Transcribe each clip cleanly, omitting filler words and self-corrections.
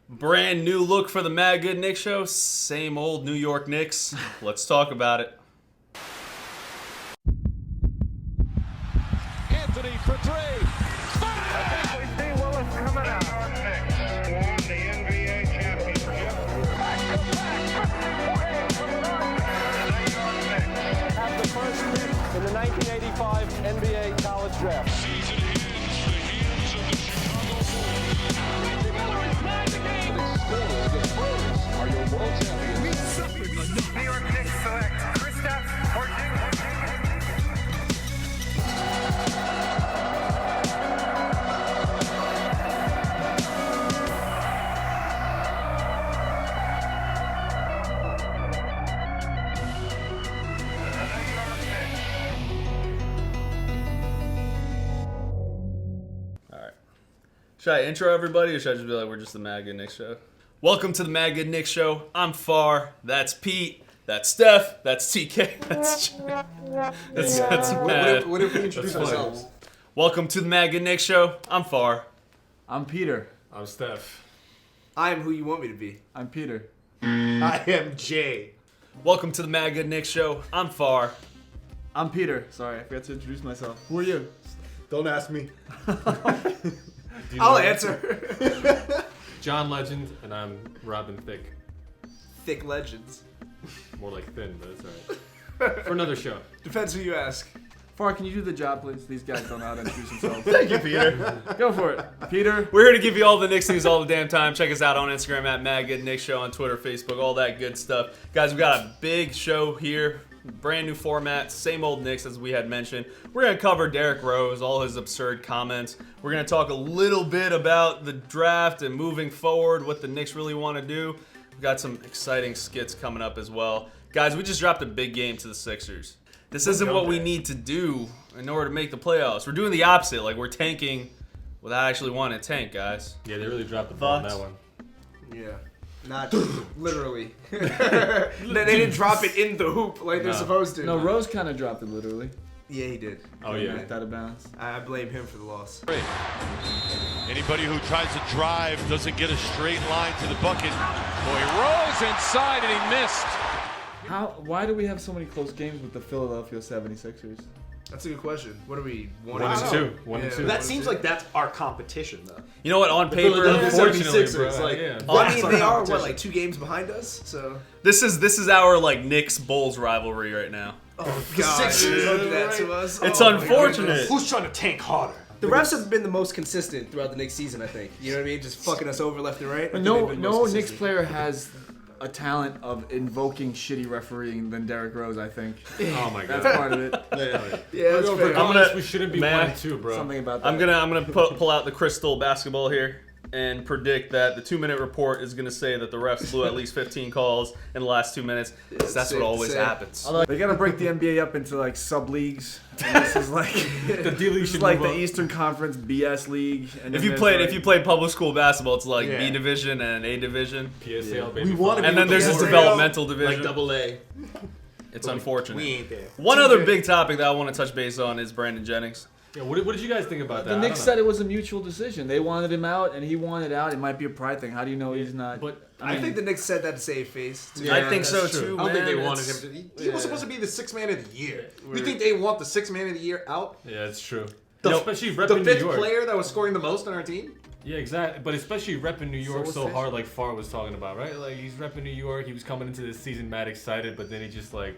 Brand new look for the MadGood Knicks show. Same old New York Knicks. Let's talk about it. Anthony for three. We see Willis coming out. Won the NBA championship. Have the first pick in the 1985 NBA college draft. Season ends the hands of the Chicago Bulls. Reggie Miller is tied the game. The Bulls are your world champions. New York Knicks select Kristaps Porzingis. Should I intro everybody, or should I just be like, we're just the MadGood Knicks show? Welcome to the MadGood Knicks show. I'm Far. That's Pete. That's Steph. That's TK. That's Matt. What if we introduce ourselves? Welcome to the MadGood Knicks show. I'm Far. I'm Peter. I'm Steph. I am who you want me to be. I'm Peter. I am Jay. Welcome to the MadGood Knicks show. I'm Far. I'm Peter. Sorry, I forgot to introduce myself. Who are you? Don't ask me. I'll answer. John Legend, and I'm Robin Thicke. Thick legends. More like thin, but it's alright. For another show. Depends who you ask. Far, can you do the job, please? These guys don't know how to introduce themselves. Thank you, Peter. Go for it. Peter. We're here to give you all the Knicks news all the damn time. Check us out on Instagram at MadGood Knicks Show, on Twitter, Facebook, all that good stuff. Guys, we got a big show here. Brand new format, same old Knicks as we had mentioned. We're going to cover Derrick Rose, all his absurd comments. We're going to talk a little bit about the draft and moving forward, what the Knicks really want to do. We've got some exciting skits coming up as well. Guys, we just dropped a big game to the Sixers. This isn't what we need to do in order to make the playoffs. We're doing the opposite. Like, we're tanking without actually wanting to tank, guys. Yeah, they really dropped the ball on that one. Yeah. Not literally. They didn't drop it in the hoop like they're supposed to. No, Rose kind of dropped it literally. Yeah, he did. Oh, yeah. Knocked out of bounds. I blame him for the loss. Anybody who tries to drive doesn't get a straight line to the bucket. Boy, Rose inside and he missed. Why do we have so many close games with the Philadelphia 76ers? That's a good question. What are we? 1 and 2. 1 and Yeah. 2. That seems like that's our competition, though. You know what? On paper, Philadelphia Unfortunately, 76ers, bro. like, Yeah. I mean, our they are competition. like 2 games behind us. So. this is our like Knicks Bulls rivalry right now. Oh God! Sixers, Don't do that right? to us. It's Oh, my unfortunate. goodness. Who's trying to tank harder? The refs have been the most consistent throughout the Knicks season. I think. You know what I mean? Just fucking us over left and right. But I think they've been no most Knicks consistent. player has a talent of invoking shitty refereeing than Derrick Rose, I think. Oh, my God. That's part of it. Yeah, that's fair. I'm gonna- we shouldn't be Man. 1 and 2, bro. Something about that. I'm gonna pull out the crystal basketball here and predict that the 2-minute report is gonna say that the refs blew at least 15 calls in the last 2 minutes. 'Cause that's safe what to always say. happens. They gotta break the NBA up into like sub leagues. And this is like The D-League this is should like move the up. Eastern Conference BS league. And If then you there's, played public school basketball, it's like Yeah. B division and A division, PSL, baby. We want to be and then with there's the this Warriors. developmental division. Like double A. It's unfortunate. We ain't there. One other big topic that I want to touch base on is Brandon Jennings. Yeah, what did you guys think about that? The I Knicks don't said know. it was a mutual decision. They wanted him out, and he wanted out. It might be a pride thing. How do you know he's not? But I think the Knicks said that to save face. too. I think so that's too. I don't think they man. wanted It's- him to. He was supposed to be the 6th man of the year. You think they want the 6th man of the year out? yeah, it's true. The, Especially the repping New 5th York. player that was scoring the most on our team? Yeah, exactly. But especially repping New York So so efficient. hard, like Far was talking about, right? Like he's repping New York. He was coming into this season mad excited, but then he just like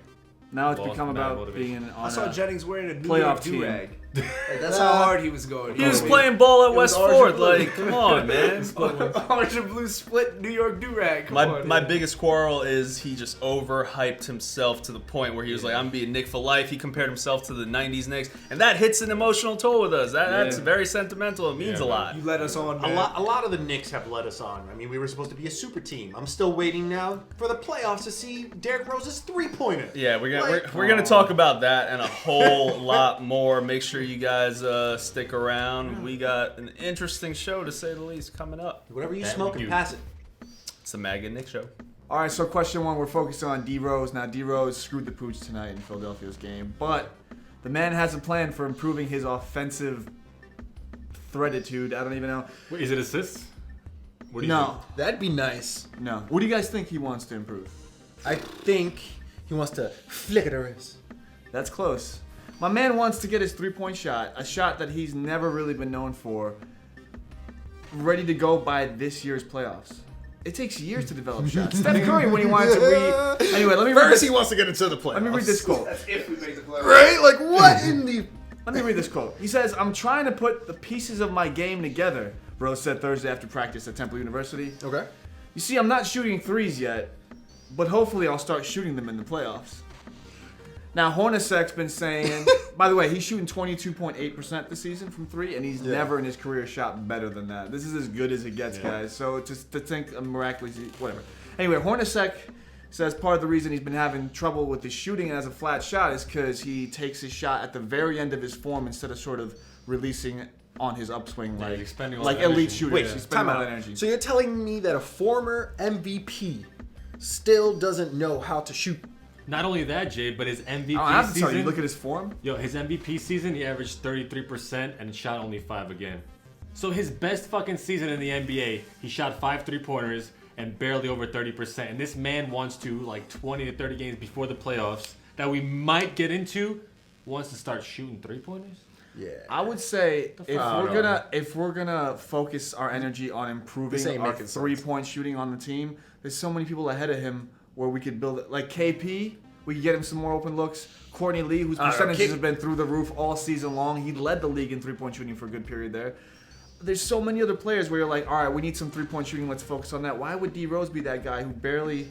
Now it's Lost become mad about motivation. being I on saw a Jennings wearing a New playoff York team. do-rag. Like, that's how hard he was going. He was Oh, playing ball at It was West orange Ford. and blue. Like, come on, man. Orange and blue split New York do-rag. Come My on, biggest quarrel is he just overhyped himself to the point where he was like, I'm being Knick for life. He compared himself to the 90s Knicks. And that hits an emotional toll with us. That's very sentimental. It means a lot. You let us on, A man. lot of the Knicks have let us on. I mean, we were supposed to be a super team. I'm still waiting now for the playoffs to see Derrick Rose's 3-pointer. Yeah, we're gonna talk about that and a whole lot more. Make sure you guys stick around. We got an interesting show, to say the least, coming up. Whatever you That smoke we and do. pass it. It's the MadGood Knicks show. All right, so question one, we're focused on D Rose. Now, D Rose screwed the pooch tonight in Philadelphia's game, but the man has a plan for improving his offensive threaditude. I don't even know. wait, is it assists? What do you No, That'd be nice. no. What do you guys think he wants to improve? I think he wants to flick it wrist. That's close. My man wants to get his three-point shot, a shot that he's never really been known for, ready to go by this year's playoffs. It takes years to develop shots. Steph Curry, when he wanted to read. Anyway, let me read First, this. he wants to get into the playoffs. Let me read this quote. If we make the playoffs. Right? Like, what in the... Let me read this quote. He says, "I'm trying to put the pieces of my game together," Rose said Thursday after practice at Temple University. Okay. "You see, I'm not shooting threes yet, but hopefully I'll start shooting them in the playoffs." Now, Hornacek's been saying, by the way, he's shooting 22.8% this season from three, and he's never in his career shot better than that. This is as good as it gets, guys. So just to think a miraculously, whatever. Anyway, Hornacek says part of the reason he's been having trouble with his shooting as a flat shot is because he takes his shot at the very end of his form instead of sort of releasing on his upswing Yeah, like, he's expending all like that elite energy. shooters. Wait, He's time spending all out. that energy. So you're telling me that a former MVP still doesn't know how to shoot? Not only that, Jay, but his MVP I don't have to season. tell you, look at his form. Yo, his MVP season, he averaged 33% and shot only 5 again. So his best fucking season in the NBA, he shot 5 3-pointers and barely over 30%. And this man wants to, like 20 to 30 games before the playoffs that we might get into, wants to start shooting 3-pointers? Yeah. I would say fuck? if we're gonna focus our energy on This improving ain't our making sense. 3-point shooting on the team, there's so many people ahead of him where we could build it. Like KP, we could get him some more open looks. Courtney Lee, whose percentages have been through the roof all season long, he led the league in 3-point shooting for a good period there. There's so many other players where you're like, all right, we need some 3-point shooting. Let's focus on that. Why would D Rose be that guy who barely?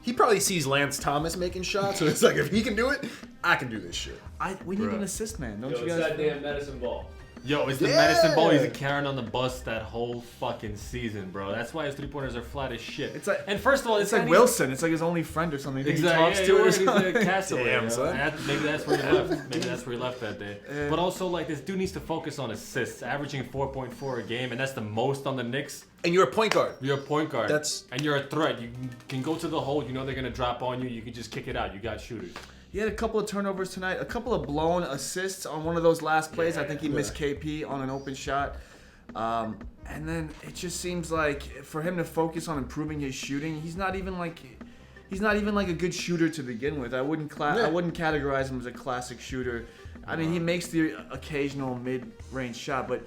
He probably sees Lance Thomas making shots, so it's like, if he can do it, I can do this shit. We need an assist man, don't you guys? that damn medicine ball. Yo, it's the medicine ball. He's carrying on the bus that whole fucking season, bro. That's why his 3-pointers are flat as shit. It's like, and first of all, it's like Wilson. It's like his only friend or something. Exactly. He talks to or He's something. a castaway. Damn, you know? son. Maybe that's where he left. Maybe that's where he left that day. But also, like, this dude needs to focus on assists, averaging 4.4 a game, and that's the most on the Knicks. And you're a point guard. You're a point guard. That's- and you're a threat. You can go to the hole. You know they're gonna drop on you. You can just kick it out. You got shooters. He had a couple of turnovers tonight, a couple of blown assists on one of those last plays. I think he missed KP on an open shot. And then it just seems like for him to focus on improving his shooting, he's not even like a good shooter to begin with. I wouldn't categorize him as a classic shooter. I mean, he makes the occasional mid-range shot, but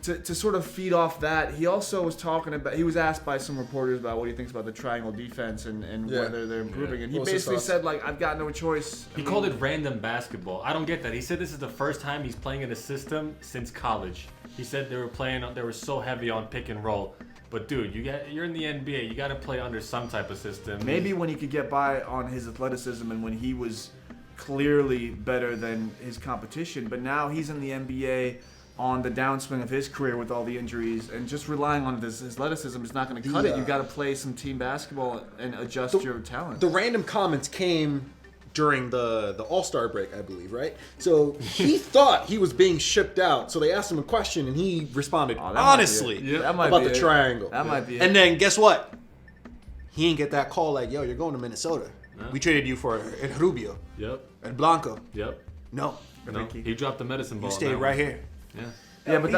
to sort of feed off that, he also was talking about. He was asked by some reporters about what he thinks about the triangle defense and whether they're improving, and he What's his basically thoughts? said like, "I've got no choice." He called it random basketball. I don't get that. He said this is the first time he's playing in a system since college. He said they were so heavy on pick and roll. But dude, you're in the NBA. You got to play under some type of system. Maybe when he could get by on his athleticism and when he was clearly better than his competition, but now he's in the NBA on the downswing of his career with all the injuries, and just relying on his athleticism is not going to cut it. You got to play some team basketball and adjust your talent. The random comments came during the All-Star break, I believe, right? So he thought he was being shipped out. So they asked him a question, and he responded honestly That might about be the it. triangle. That might be it. And then guess what? He didn't get that call like, yo, you're going to Minnesota. We traded you for El Rubio, Yep. El Blanco. Yep. No, No, he dropped the medicine ball. you on stayed that right one. here. Yeah. Yeah, but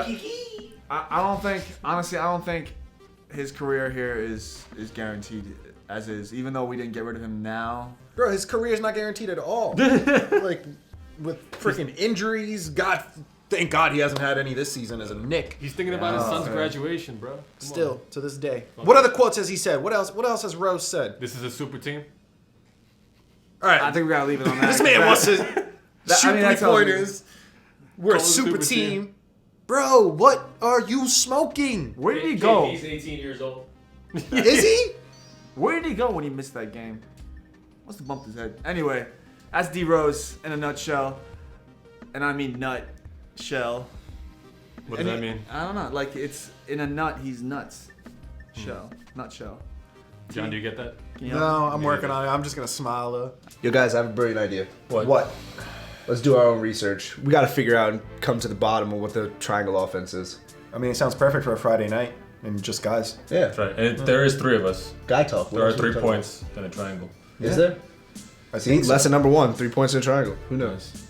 I don't think, honestly, I don't think his career here is guaranteed as is. Even though we didn't get rid of him now. Bro, his career is not guaranteed at all. Like, with freaking injuries, thank God he hasn't had any this season as a Knick. He's thinking about his son's graduation, bro. Come Still, on. to this day. What other quotes has he said? What else has Rose said? This is a super team. All right, I think we gotta leave it on that. this man wants to shoot that tells me- three-pointers. We're a Call it super super team. team. Bro, what are you smoking? Where did he go? He's 18 years old. Is he? Where did he go when he missed that game? Must have bumped his head. Anyway, that's D Rose in a nutshell, and I mean nut shell. What does that mean? I don't know. Like it's in a nut, he's nuts. Shell, nutshell. John, do you get that? Can you help me? No, I'm working on it. I'm just gonna smile though. Yo, guys, I have a brilliant idea. What? Let's do our own research. We got to figure out and come to the bottom of what the triangle offense is. I mean, it sounds perfect for a Friday night and just guys. Yeah. That's right. And there is 3 of us. Guy talk. There are 3 points in a triangle. Is there? I see. Lesson number 1, 3 points in a triangle. Who knows?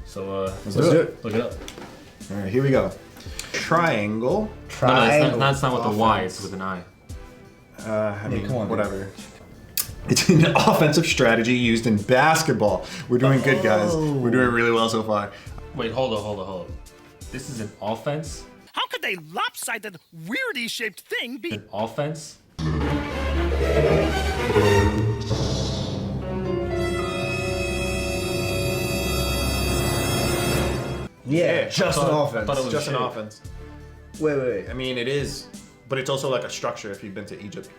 So Let's do it. Look it up. All right, here we go. Triangle. No, it's not with the Y. It's with an I. I mean, come on, whatever. It's an offensive strategy used in basketball. We're doing good, guys. We're doing really well so far. Wait, hold on. This is an offense? How could a lopsided, weirdy-shaped thing be An offense? Yeah, just an offense. thought it was Just an shape. offense. Wait. I mean, it is, but it's also like a structure if you've been to Egypt.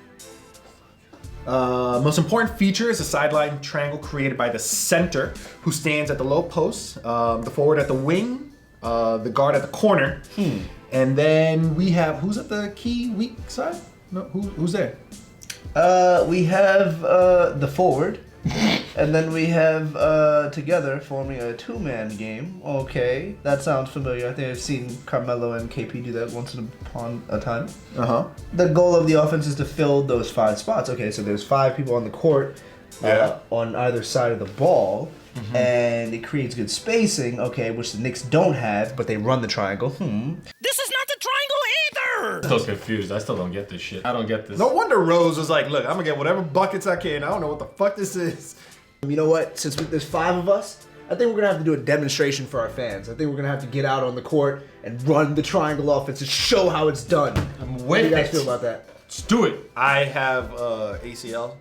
Most important feature is a sideline triangle created by the center, who stands at the low post, the forward at the wing, the guard at the corner, and then we have who's at the key weak side? No, who's there? We have the forward, and then we have together forming a two-man game. Okay, that sounds familiar. I think I've seen Carmelo and KP do that once upon a time. The goal of the offense is to fill those 5 spots. Okay, so there's 5 people on the court on either side of the ball. And it creates good spacing, okay, which the Knicks don't have, but they run the triangle. This is not the triangle either! I'm so confused. I still don't get this shit. I don't get this. No wonder Rose was like, "Look, I'm gonna get whatever buckets I can. I don't know what the fuck this is." You know what? Since there's 5 of us, I think we're gonna have to do a demonstration for our fans. I think we're gonna have to get out on the court and run the triangle offense and show how it's done. What do you guys feel about that? Let's do it. I have ACL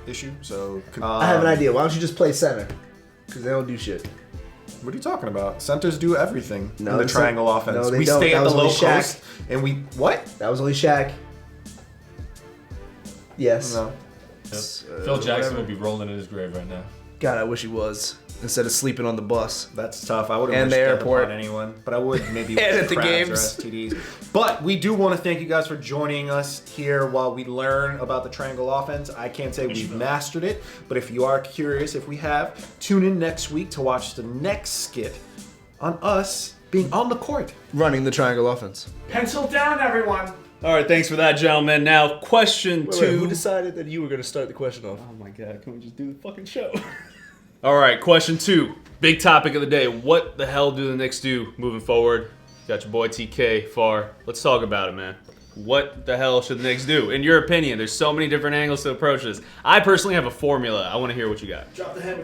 issue, so I have an idea. Why don't you just play center? Because they don't do shit. What are you talking about? Centers do everything in the it's triangle not- offense. no, they we don't. stay That at the was low only Shaq. post, and we what? That was only Shaq. Yes. No. Phil Jackson would be rolling in his grave right now. God, I wish he was. Instead of sleeping on the bus. That's tough. I wouldn't And wish the death airport. upon anyone, but I would maybe And wish at the crabs games. or STDs. But we do want to thank you guys for joining us here while we learn about the triangle offense. I can't say we've mastered it, but if you are curious, if we have, tune in next week to watch the next skit on us being on the court. Running the triangle offense. Pencil down, everyone. All right, thanks for that, gentlemen. Now, question two. Who decided that you were going to start the question off? Oh my god, can we just do the fucking show? All right, question 2. Big topic of the day. What the hell do the Knicks do moving forward? Got your boy TK, Far. Let's talk about it, man. What the hell should the Knicks do? In your opinion, there's so many different angles to approach this. I personally have a formula. I want to hear what you got.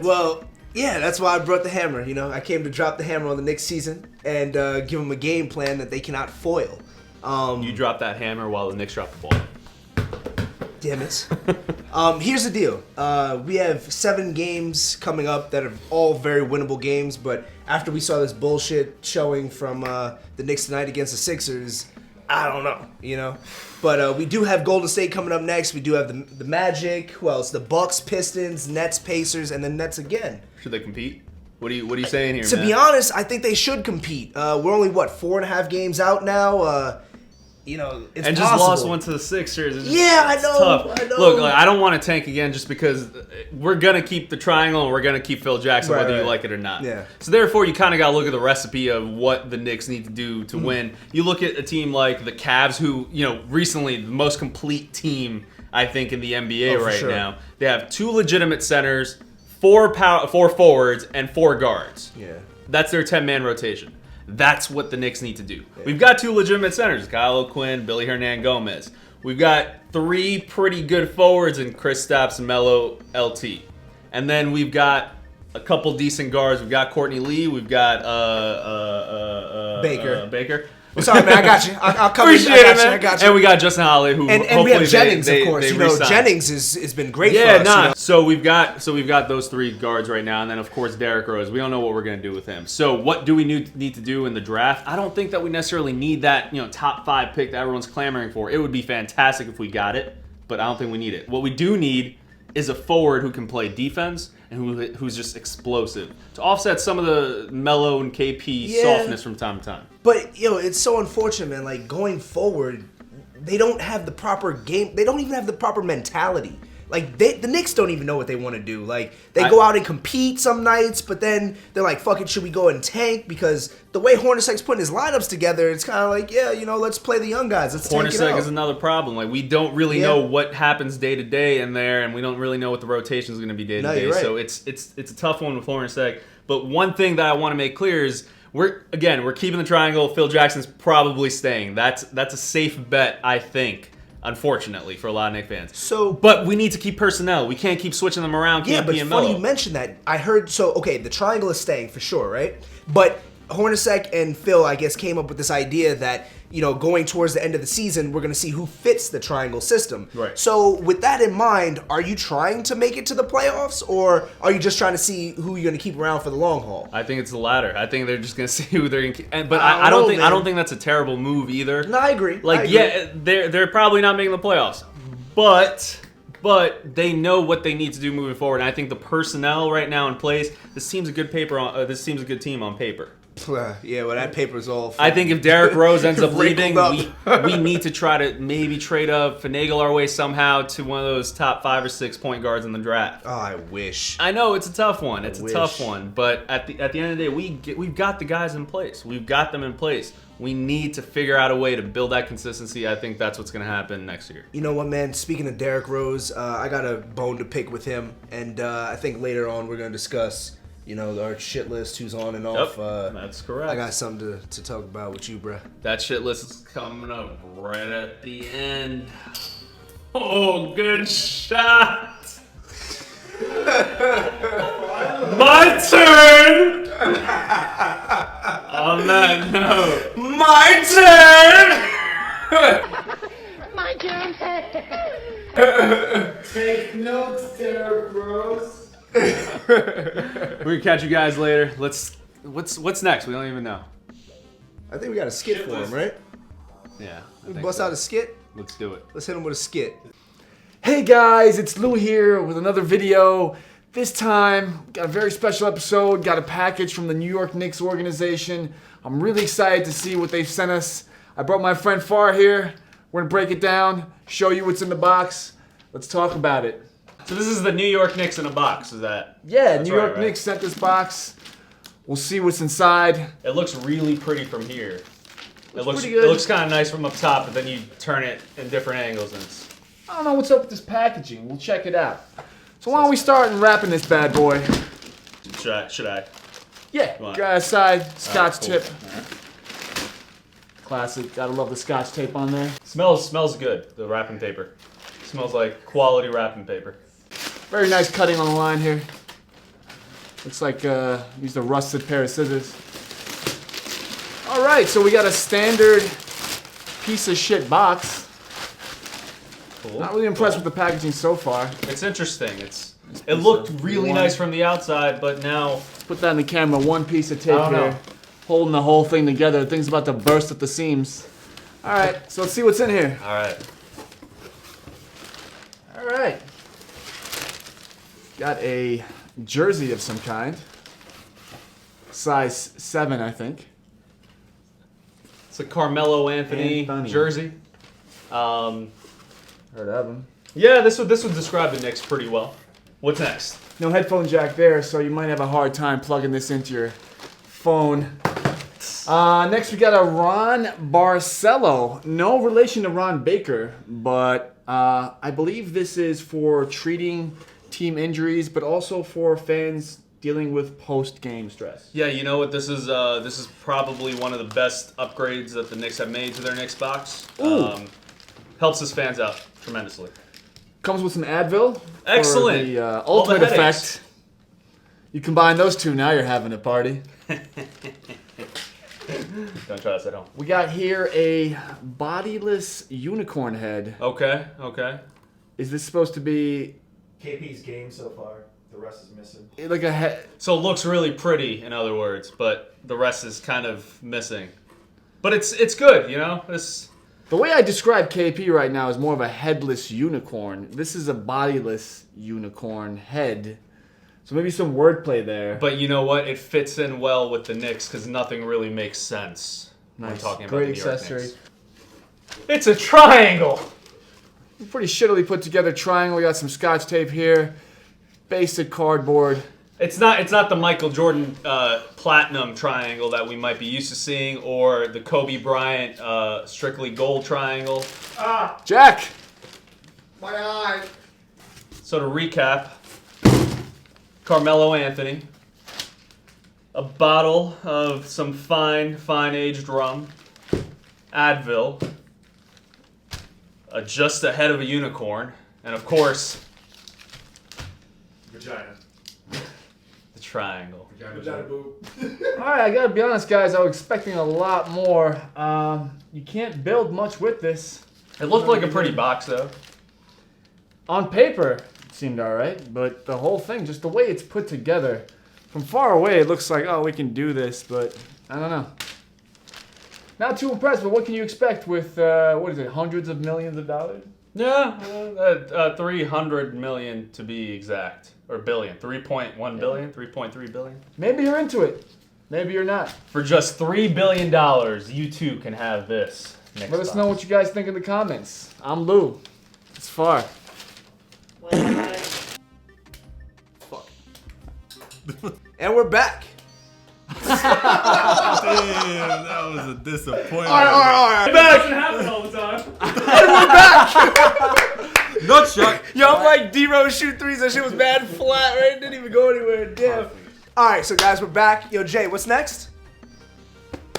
Well, yeah, that's why I brought the hammer. You know, I came to drop the hammer on the next season and give them a game plan that they cannot foil. You drop that hammer while the Knicks drop the ball. Damn it. Here's the deal. We have 7 games coming up that are all very winnable games, but after we saw this bullshit showing from the Knicks tonight against the Sixers, I don't know, you know? But we do have Golden State coming up next. We do have the Magic. Who else? The Bucks, Pistons, Nets, Pacers, and then Nets again. Should they compete? What are you saying here, To man? be honest, I think they should compete. We're only, 4.5 games out now? You know, it's and just possible. lost one to the Sixers. It's just, Yeah, I it's know, tough. I know. Look, I don't want to tank again just because we're going to keep the triangle and we're going to keep Phil Jackson whether you like it or not. Yeah. So therefore, you kind of got to look at the recipe of what the Knicks need to do to win. You look at a team like the Cavs who, recently the most complete team, I think, in the NBA right now. They have 2 legitimate centers, 4 forwards, and 4 guards. Yeah. That's their 10-man rotation. That's what the Knicks need to do. Yeah. We've got 2 legitimate centers, Kyle O'Quinn, Billy Hernan-Gomez. We've got 3 pretty good forwards in Kristaps, Melo, LT. And then we've got a couple decent guards. We've got Courtney Lee. We've got Baker. Sorry, man, I got you. I'll cover Appreciate you. it, man. I got you. And we got Justin Holiday, who and hopefully we have Jennings, they of course. re-sign. Jennings has been great for Yeah, us. nah. So we've got those 3 guards right now, and then of course Derrick Rose. We don't know what we're gonna do with him. So what do we need to do in the draft? I don't think that we necessarily need that top 5 pick that everyone's clamoring for. It would be fantastic if we got it, but I don't think we need it. What we do need is a forward who can play defense and who's just explosive to offset some of the Melo and KP softness from time to time. But it's so unfortunate, man. Like going forward, they don't have the proper game. They don't even have the proper mentality. Like the Knicks don't even know what they want to do. Like they go out and compete some nights, but then they're like, "Fuck it, should we go and tank?" Because the way Hornacek's putting his lineups together, it's kind of like, let's play the young guys. Let's tank it out. Hornacek is another problem. Like we don't really know what happens day to day in there, and we don't really know what the rotation is going to be day to day. Right. So it's a tough one with Hornacek. But one thing that I want to make clear is we're keeping the triangle. Phil Jackson's probably staying. That's a safe bet, I think. unfortunately, for a lot of Knicks fans. So, but we need to keep personnel. We can't keep switching them around. Yeah, but KP it's and funny Melo. you mentioned that. I heard, okay, the triangle is staying for sure, right? But Hornacek and Phil, I guess, came up with this idea that, going towards the end of the season, we're going to see who fits the triangle system. Right. So with that in mind, are you trying to make it to the playoffs, or are you just trying to see who you're going to keep around for the long haul? I think it's the latter. I think they're just going to see who they're going to keep. But I I don't know, think man. I don't think that's a terrible move either. No, I agree. Yeah, they're probably not making the playoffs. But they know what they need to do moving forward. And I think the personnel right now in place, this seems a good team on paper. Yeah, well, that paper's all. I think if Derrick Rose ends up wrinkled leaving, up. we need to try to maybe trade up, finagle our way somehow to one of those top 5 or 6 point guards in the draft. Oh, I wish. I know it's a tough one. It's I a wish. tough one. But at the end of the day, we've got the guys in place. We've got them in place. We need to figure out a way to build that consistency. I think that's what's going to happen next year. You know what, man? Speaking of Derrick Rose, I got a bone to pick with him, and I think later on we're going to discuss, our shit list, who's on and off. That's correct. I got something to talk about with you, bruh. That shit list is coming up right at the end. Oh, good shot. My turn. On that note, my turn. My turn. take notes, Derrick Rose. We're gonna catch you guys later. What's next? We don't even know. I think we got a skit for him, right? Yeah. We bust out a skit? Let's do it. Let's hit him with a skit. Hey guys, it's Lou here with another video. This time, got a very special episode, got a package from the New York Knicks organization. I'm really excited to see what they've sent us. I brought my friend Far here. We're gonna break it down, show you what's in the box. Let's talk about it. So this is the New York Knicks in a box, is that? Yeah, That's New York right, right? Knicks sent this box. We'll see what's inside. It looks really pretty from here. It looks pretty good. It looks kind of nice from up top, but then you turn it in different angles and it's... I don't know what's up with this packaging. We'll check it out. So why don't we start wrapping this bad boy? Should I? Yeah, Come on. got aside, scotch cool. tip. Classic, gotta love the scotch tape on there. Smells good, the wrapping paper. Smells like quality wrapping paper. Very nice cutting on the line here. Looks like used a rusted pair of scissors. All right, so we got a standard piece of shit box. Cool. Not really impressed with the packaging so far. It's interesting. It looked really one. nice from the outside, but now... Put that in the camera, one piece of tape I don't here. know. Holding the whole thing together. The thing's about to burst at the seams. All right, so let's see what's in here. All right. All right. Got a jersey of some kind. Size 7, I think. It's a Carmelo Anthony jersey. Heard of him. Yeah, this would describe the Knicks pretty well. What's next? No headphone jack there, so you might have a hard time plugging this into your phone. Next, we got a Ron Barcelo. No relation to Ron Baker, but I believe this is for treating team injuries, but also for fans dealing with post-game stress. Yeah, you know what? This is probably one of the best upgrades that the Knicks have made to their Knicks box. Helps his fans out tremendously. Comes with some Advil. Excellent. For the All the ultimate headaches. effect. You combine those two, now you're having a party. Don't try this at home. We got here a bodiless unicorn head. Okay. Is this supposed to be KP's game so far. The rest is missing. like a head? So it looks really pretty, in other words, but the rest is kind of missing. But it's good, you know? The way I describe KP right now is more of a headless unicorn. This is a bodiless unicorn head. So maybe some wordplay there. But you know what? It fits in well with the Knicks because nothing really makes sense when talking about Great the New York accessory. Knicks. It's a triangle! Pretty shittily put together triangle. We got some scotch tape here. Basic cardboard. It's not the Michael Jordan platinum triangle that we might be used to seeing, or the Kobe Bryant strictly gold triangle. Jack! My eye. So to recap, Carmelo Anthony, a bottle of some fine aged rum, Advil, just a head of a unicorn, and of course, Vagina. the triangle. Vagina boob. Alright, I gotta be honest, guys. I was expecting a lot more. You can't build much with this. It looked like a pretty box, though. On paper, it seemed alright, but the whole thing, just the way it's put together, from far away, it looks like, oh, we can do this, but I don't know. Not too impressed, but what can you expect with, what is it, hundreds of millions of dollars? Yeah, 300 million to be exact. Or billion. 3.1 billion? 3.3 billion? Maybe you're into it. Maybe you're not. For just $3 billion, you too can have this. Let us know what you guys think in the comments. I'm Lou. It's far. Fuck. And we're back. Damn, that was a disappointment. All right. It doesn't happen all the time. And we're back. Nut shot. Yo, I'm like D-Rose shoot threes. That shit was bad flat, right? Didn't even go anywhere. Damn. All right, so guys, we're back. Yo, Jay, what's next?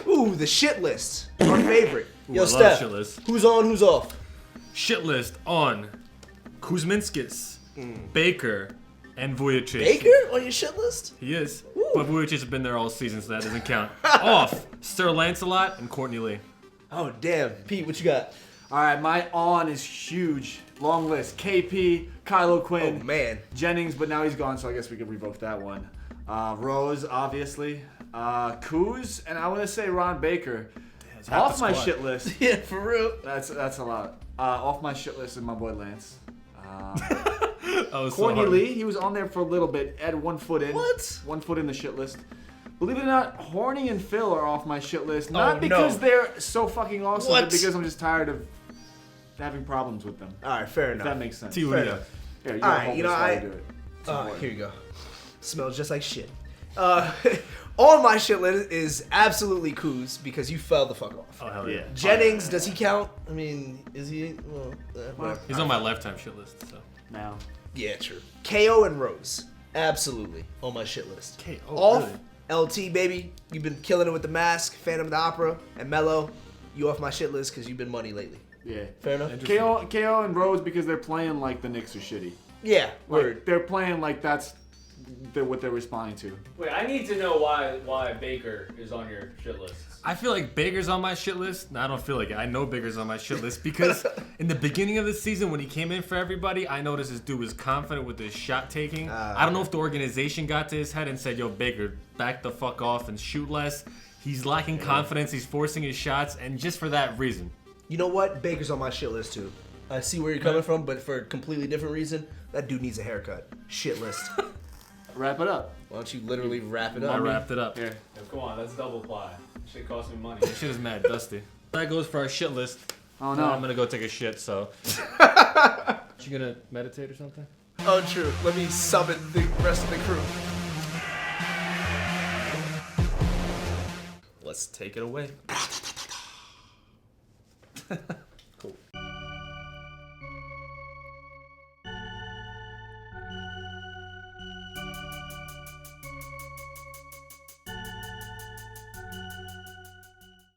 Ooh, the shit list. Our favorite. Ooh, Yo, I love Steph, shit list. who's on, who's off? Shit list on Kuzminskis, Baker, and Vujicic. Baker on your shit list? He is. Ooh. But Vujicic has been there all season, so that doesn't count. Off, Sir Lancelot and Courtney Lee. Oh, damn. Pete, what you got? All right, my on is huge. Long list. KP, Kylo Quinn, Oh, man. Jennings, but now he's gone, so I guess we could revoke that one. Rose, obviously. Kuz, and I want to say Ron Baker. Off my shit list. Yeah, for real. That's a lot. Off my shit list is my boy Lance. Oh, so Courtney hard. Lee, he was on there for a little bit. Had 1 foot in. What? 1 foot in the shit list. Believe it or not, Horny and Phil are off my shit list. Not Oh, because no. they're so fucking awesome, What? but because I'm just tired of having problems with them. All right, fair If enough. that makes sense. T. Fair Udia. enough. Here, All right, hold you know, this while I- you do it. It's important. Here you go. Smells just like shit. On my shit list is absolutely Kuz because you fell the fuck off. Oh, hell yeah. Jennings, does he count? I mean, is he? Well, whatever. He's on my lifetime shit list, so. Now. Yeah, true. KO and Rose, absolutely on my shit list. KO, Off, really? LT baby, you've been killing it with the Mask, Phantom of the Opera, and Mello, you off my shit list because you've been money lately. Yeah. Fair enough. KO and Rose because they're playing like the Knicks are shitty. Yeah, word. Like, they're playing like that's what they're responding to. Wait, I need to know why Baker is on your shit list. I feel like Baker's on my shit list. No, I don't feel like it. I know Baker's on my shit list because in the beginning of the season when he came in for everybody, I noticed this dude was confident with his shot taking. I don't know if the organization got to his head and said, yo, Baker, back the fuck off and shoot less. He's lacking confidence. He's forcing his shots, and just for that reason. You know what? Baker's on my shit list too. I see where you're coming from, but for a completely different reason. That dude needs a haircut. Shit list. Wrap it up. Why don't you literally wrap it I up? wrapped it up. Here. Yo, come on, that's double ply. Shit cost me money. This shit is mad dusty. That goes for our shit list. Oh no. I'm gonna go take a shit, so. You gonna meditate or something? Oh, true. Let me summon the rest of the crew. Let's take it away.